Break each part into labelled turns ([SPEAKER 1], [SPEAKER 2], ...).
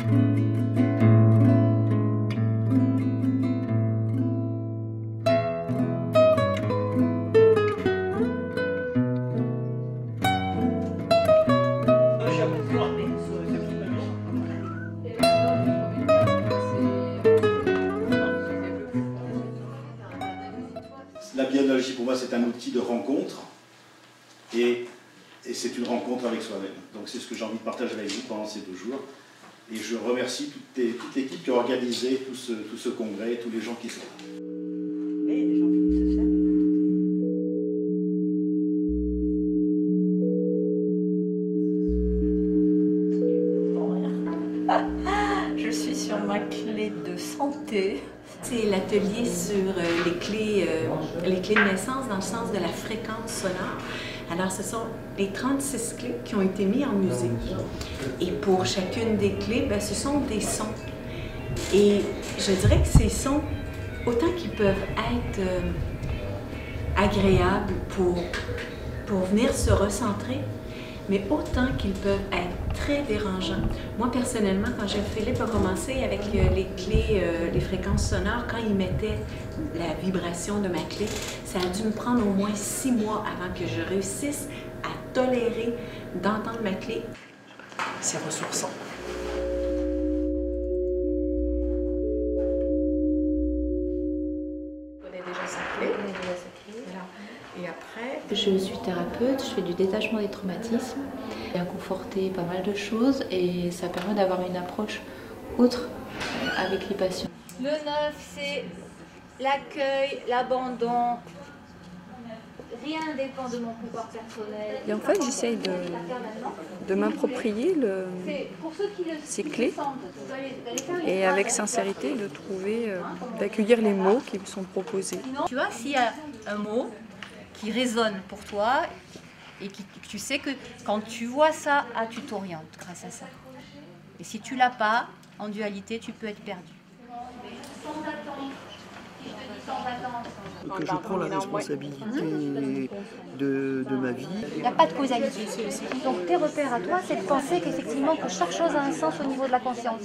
[SPEAKER 1] La biennologie, pour moi, c'est un outil de rencontre et c'est une rencontre avec soi-même. Donc c'est ce que j'ai envie de partager avec vous pendant ces 2 jours. Et je remercie toute l'équipe qui a organisé tout ce congrès et tous les gens qui sont là.
[SPEAKER 2] Il y a des gens qui vont se faire. Je suis sur ma clé de santé.
[SPEAKER 3] C'est l'atelier sur les clés de naissance dans le sens de la fréquence sonore. Alors, ce sont les 36 clés qui ont été mises en musique. Et pour chacune des clés, ce sont des sons. Et je dirais que ces sons, autant qu'ils peuvent être agréables pour venir se recentrer, mais autant qu'ils peuvent être très dérangeants. Moi, personnellement, quand Philippe a commencé avec les clés, les fréquences sonores, quand il mettait la vibration de ma clé, ça a dû me prendre au moins 6 mois avant que je réussisse à tolérer d'entendre ma clé.
[SPEAKER 2] C'est ressourçant. On connaît déjà sa clé. Voilà. Et après,
[SPEAKER 4] je suis thérapeute, je fais du détachement des traumatismes. J'ai conforté pas mal de choses et ça permet d'avoir une approche autre avec les patients.
[SPEAKER 5] Le 9, c'est l'accueil, l'abandon. Rien ne dépend de mon pouvoir personnel.
[SPEAKER 6] Et en fait, j'essaye de m'approprier ces clés et avec sincérité de trouver, d'accueillir les mots qui me sont proposés.
[SPEAKER 5] Tu vois, s'il y a un mot qui résonne pour toi et que tu sais que quand tu vois ça, tu t'orientes grâce à ça. Et si tu l'as pas, en dualité, tu peux être perdu.
[SPEAKER 7] Que je prends la responsabilité de ma vie.
[SPEAKER 5] Il n'y a pas de causalité. Donc tes repères à toi, c'est de penser qu'effectivement que chaque chose a un sens au niveau de la conscience.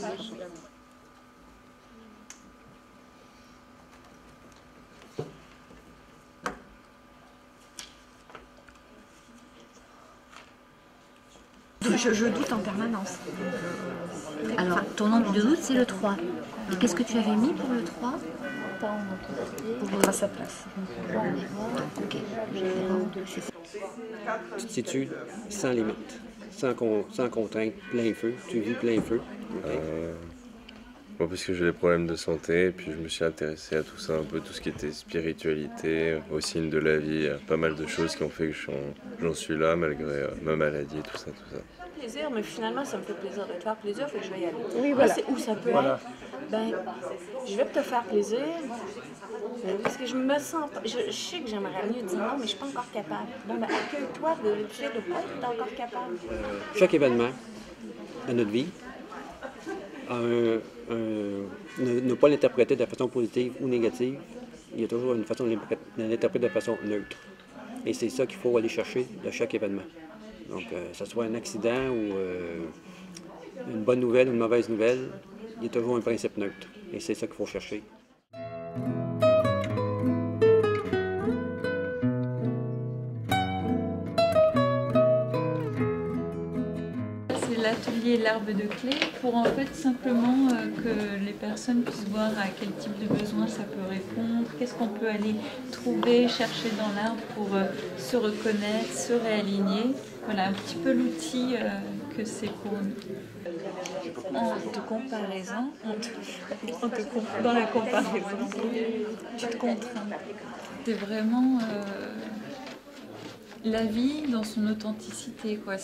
[SPEAKER 8] Je doute en permanence.
[SPEAKER 5] Alors, ton nombre de doute, c'est le 3. Et qu'est-ce que tu avais mis pour le 3 ?
[SPEAKER 8] Pour être à sa place.
[SPEAKER 5] Ok.
[SPEAKER 9] Tu te situes sans limite, sans contrainte, plein feu. Tu vis plein feu.
[SPEAKER 10] Moi, parce que j'ai des problèmes de santé, et puis je me suis intéressé à tout ça, un peu tout ce qui était spiritualité, aux signes de la vie. Il y a pas mal de choses qui ont fait que j'en suis là, malgré ma maladie et tout ça.
[SPEAKER 8] Plaisir, mais finalement, ça me fait plaisir de te faire plaisir, fait que je vais y aller.
[SPEAKER 6] Oui, voilà.
[SPEAKER 8] C'est où ça peut être. Je vais te faire plaisir, parce que je me sens... Je sais que j'aimerais mieux dire non, mais je suis pas encore capable. Bon, accueille-toi du fait de ne pas être encore capable.
[SPEAKER 9] Chaque événement dans notre vie, ne pas l'interpréter de façon positive ou négative. Il y a toujours une façon de l'interpréter de façon neutre. Et c'est ça qu'il faut aller chercher de chaque événement. Donc, que ce soit un accident ou une bonne nouvelle ou une mauvaise nouvelle, il y a toujours un principe neutre. Et c'est ça qu'il faut chercher.
[SPEAKER 11] L'atelier l'arbre de clés pour en fait simplement que les personnes puissent voir à quel type de besoin ça peut répondre, qu'est-ce qu'on peut aller trouver, chercher dans l'arbre pour se reconnaître, se réaligner. Voilà un petit peu l'outil que c'est pour nous. En de comparaison, dans la comparaison, tu te contrains. C'est vraiment la vie dans son authenticité, quoi.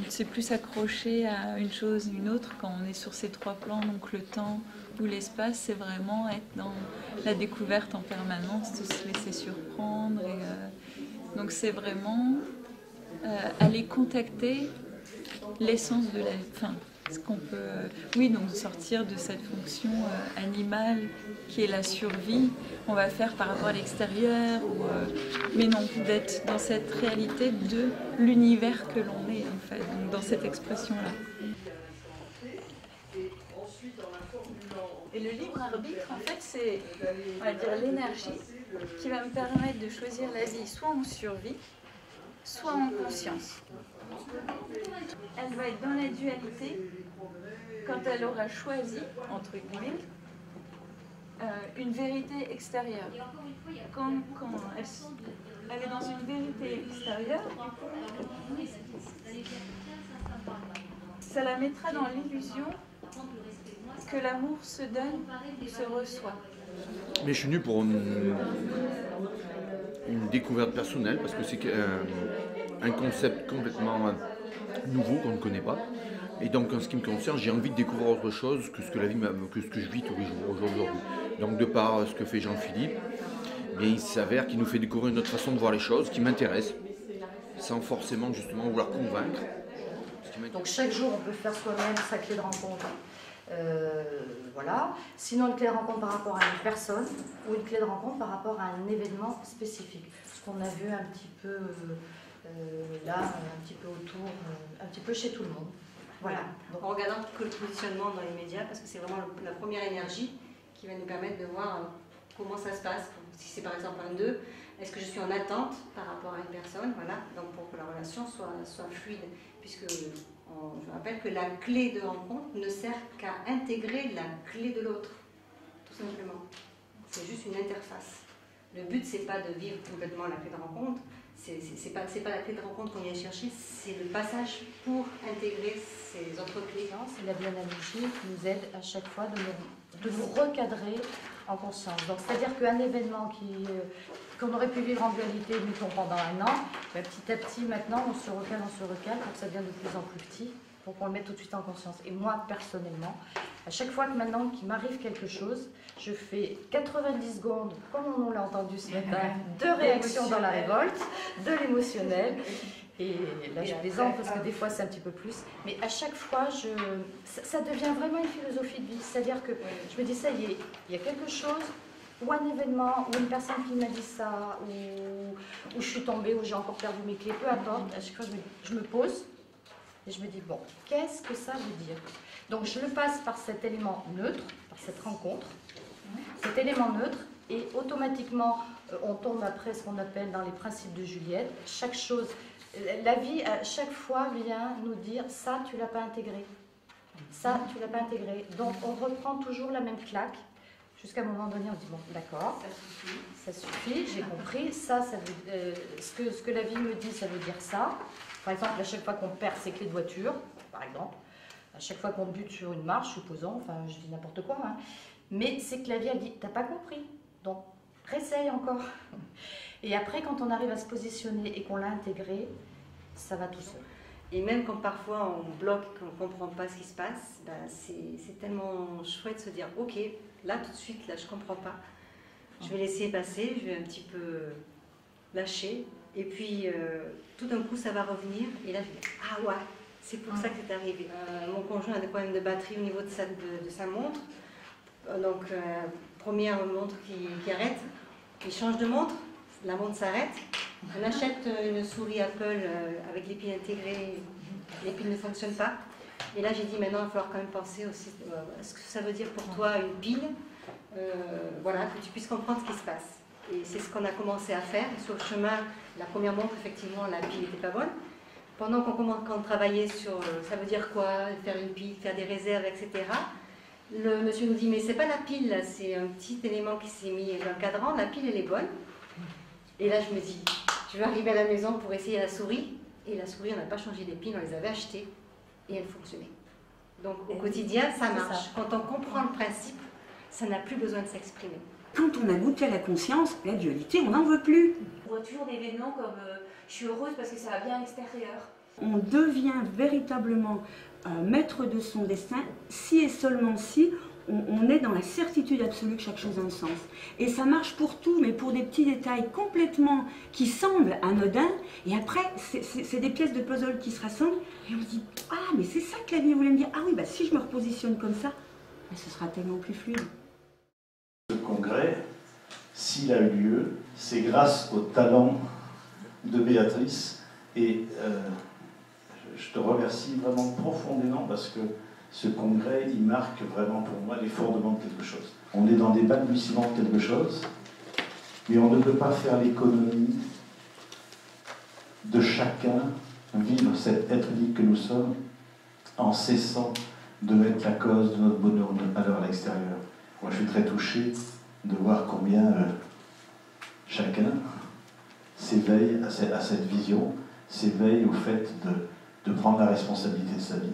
[SPEAKER 11] C'est plus accroché à une chose ou une autre quand on est sur ces 3 plans, donc le temps ou l'espace, c'est vraiment être dans la découverte en permanence, de se laisser surprendre. Donc c'est vraiment aller contacter l'essence de la vie. Enfin, ce qu'on peut, donc sortir de cette fonction animale qui est la survie, on va faire par rapport à l'extérieur, mais non, d'être dans cette réalité de l'univers que l'on est en fait, donc dans cette expression-là. Et le libre arbitre, en fait, c'est, on va dire, l'énergie qui va me permettre de choisir la vie soit en survie, soit en conscience. Elle va être dans la dualité quand elle aura choisi, entre guillemets, une vérité extérieure. Quand elle est dans une vérité extérieure, ça la mettra dans l'illusion que l'amour se donne ou se reçoit.
[SPEAKER 12] Mais je suis venu pour une découverte personnelle parce que c'est un concept complètement nouveau qu'on ne connaît pas. Et donc en ce qui me concerne, j'ai envie de découvrir autre chose que ce que je vis tous les jours aujourd'hui. Donc de par ce que fait Jean-Philippe, bien, il s'avère qu'il nous fait découvrir une autre façon de voir les choses qui m'intéresse, sans forcément justement vouloir convaincre.
[SPEAKER 13] Donc chaque jour on peut faire soi-même sa clé de rencontre. Voilà. Sinon une clé de rencontre par rapport à une personne ou une clé de rencontre par rapport à un événement spécifique. Ce qu'on a vu un petit peu là, un petit peu autour, un petit peu chez tout le monde. Voilà.
[SPEAKER 14] Donc, en regardant que le positionnement dans les médias, parce que c'est vraiment la première énergie qui va nous permettre de voir comment ça se passe. Si c'est par exemple un 2, est-ce que je suis en attente par rapport à une personne, voilà, donc pour que la relation soit fluide, puisque je rappelle que la clé de rencontre ne sert qu'à intégrer la clé de l'autre, tout simplement. C'est juste une interface. Le but, c'est pas de vivre complètement la clé de rencontre, c'est pas la clé de rencontre qu'on vient chercher, c'est le passage pour intégrer ces autres clés.
[SPEAKER 13] C'est la bianalogie qui nous aide à chaque fois de nous recadrer en conscience. Donc c'est-à-dire qu'un événement qu'on aurait pu vivre en dualité, mettons pendant un an, ben, petit à petit maintenant on se recale pour que ça devienne de plus en plus petit, pour qu'on le mette tout de suite en conscience. Et moi personnellement, à chaque fois que maintenant qu'il m'arrive quelque chose, je fais 90 secondes, comme on l'a entendu ce matin, de réaction dans la révolte, de l'émotionnel. Et là je plaisante parce que des fois c'est un petit peu plus. Mais à chaque fois, ça devient vraiment une philosophie de vie. C'est-à-dire que je me dis ça y est, il y a quelque chose, ou un événement, ou une personne qui m'a dit ça, ou je suis tombée, ou j'ai encore perdu mes clés, peu importe. À chaque fois je me pose et je me dis bon, qu'est-ce que ça veut dire? Donc je le passe par cet élément neutre, par cette rencontre, cet élément neutre, et automatiquement on tombe après ce qu'on appelle dans les principes de Juliette. Chaque chose, la vie à chaque fois vient nous dire ça tu l'as pas intégré, ça tu l'as pas intégré. Donc on reprend toujours la même claque jusqu'à un moment donné on dit bon d'accord, ça suffit, j'ai compris, ça veut, ce que la vie me dit ça veut dire ça. Par exemple à chaque fois qu'on perd ses clés de voiture, par exemple, à chaque fois qu'on bute sur une marche, supposons, enfin je dis n'importe quoi, hein, mais c'est que la vie a dit t'as pas compris, donc réessaye encore. Et après quand on arrive à se positionner et qu'on l'a intégré, ça va tout seul.
[SPEAKER 14] Et même quand parfois on bloque, qu'on ne comprend pas ce qui se passe, ben c'est tellement chouette de se dire ok, là tout de suite, là je ne comprends pas, je vais laisser passer, je vais un petit peu lâcher, et puis tout d'un coup ça va revenir, et là je vais dire ah ouais, c'est pour ça que c'est arrivé. Mon conjoint a des problèmes de batterie au niveau de sa montre, donc première montre qui arrête, il change de montre, la montre s'arrête, on achète une souris Apple avec les piles intégrées, les piles ne fonctionnent pas. Et là j'ai dit maintenant il va falloir quand même penser aussi à ce que ça veut dire pour toi une pile, voilà, que tu puisses comprendre ce qui se passe. Et c'est ce qu'on a commencé à faire. Et sur le chemin, la première montre, effectivement, la pile n'était pas bonne. Pendant qu'on travaillait sur ça veut dire quoi, faire une pile, faire des réserves, etc., le monsieur nous dit mais c'est pas la pile, c'est un petit élément qui s'est mis dans le cadran, la pile elle est bonne. Et là je me dis, je vais arriver à la maison pour essayer la souris, et la souris on n'a pas changé les piles, on les avait achetées et elles fonctionnaient. Donc au quotidien ça marche. Quand on comprend le principe, ça n'a plus besoin de s'exprimer.
[SPEAKER 15] Quand on a goûté à la conscience, la dualité, on n'en veut plus.
[SPEAKER 3] On voit toujours des événements comme je suis heureuse parce que ça va bien à l'extérieur.
[SPEAKER 15] On devient véritablement maître de son destin si et seulement si on est dans la certitude absolue que chaque chose a un sens. Et ça marche pour tout, mais pour des petits détails complètement qui semblent anodins. Et après, c'est des pièces de puzzle qui se rassemblent. Et on se dit, ah, mais c'est ça que la vie voulait me dire. Ah oui, bah, si je me repositionne comme ça, bah, ce sera tellement plus fluide.
[SPEAKER 1] Ce congrès, s'il a eu lieu, c'est grâce au talent de Béatrice. Et je te remercie vraiment profondément parce que ce congrès, il marque vraiment pour moi les fondements de quelque chose. On est dans des balbutiements de quelque chose, mais on ne peut pas faire l'économie de chacun vivre cet être libre que nous sommes en cessant de mettre la cause de notre bonheur ou de notre malheur à l'extérieur. Moi, je suis très touché de voir combien chacun s'éveille à cette vision, s'éveille au fait de prendre la responsabilité de sa vie.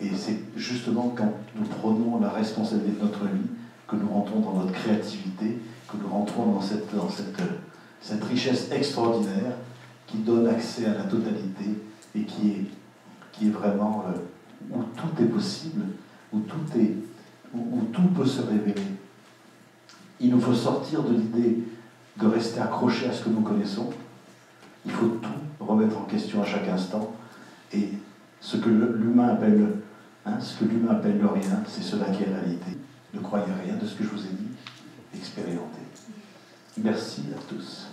[SPEAKER 1] Et c'est justement quand nous prenons la responsabilité de notre vie que nous rentrons dans notre créativité, que nous rentrons dans cette richesse extraordinaire qui donne accès à la totalité et qui est vraiment où tout est possible, où tout peut se révéler. Il nous faut sortir de l'idée de rester accroché à ce que nous connaissons. Il faut tout remettre en question à chaque instant. Et ce que l'humain appelle le rien, c'est cela qui est réalité. Ne croyez rien de ce que je vous ai dit, expérimentez. Merci à tous.